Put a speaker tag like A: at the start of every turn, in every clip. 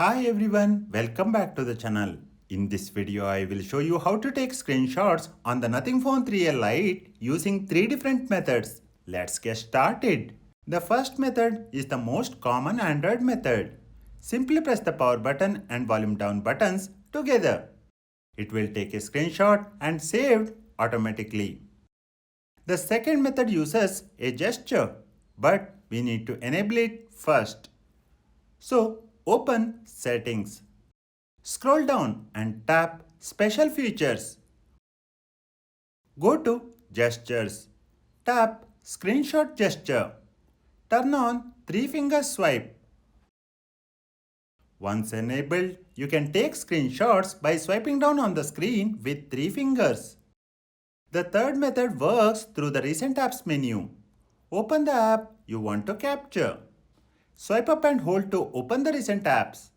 A: Hi everyone, welcome back to the channel. In this video, I will show you how to take screenshots on the Nothing Phone 3L Lite using 3 different methods. Let's get started. The first method is the most common Android method. Simply press the power button and volume down buttons together. It will take a screenshot and saved automatically. The second method uses a gesture, but we need to enable it first. So open Settings. Scroll down and tap Special Features. Go to Gestures. Tap Screenshot Gesture. Turn on 3-finger swipe. Once enabled, you can take screenshots by swiping down on the screen with 3 fingers. The third method works through the Recent Apps menu. Open the app you want to capture. Swipe up and hold to open the recent apps,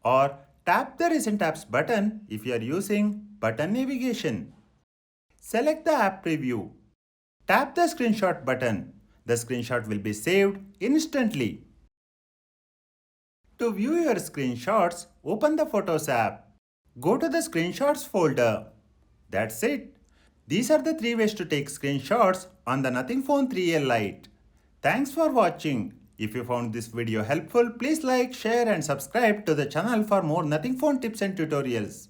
A: or tap the recent apps button if you are using button navigation. Select the app preview. Tap the screenshot button. The screenshot will be saved instantly. To view your screenshots, open the Photos app. Go to the Screenshots folder. That's it. These are the 3 ways to take screenshots on the Nothing Phone 3L Lite. Thanks for watching. If you found this video helpful, please like, share and subscribe to the channel for more Nothing Phone tips and tutorials.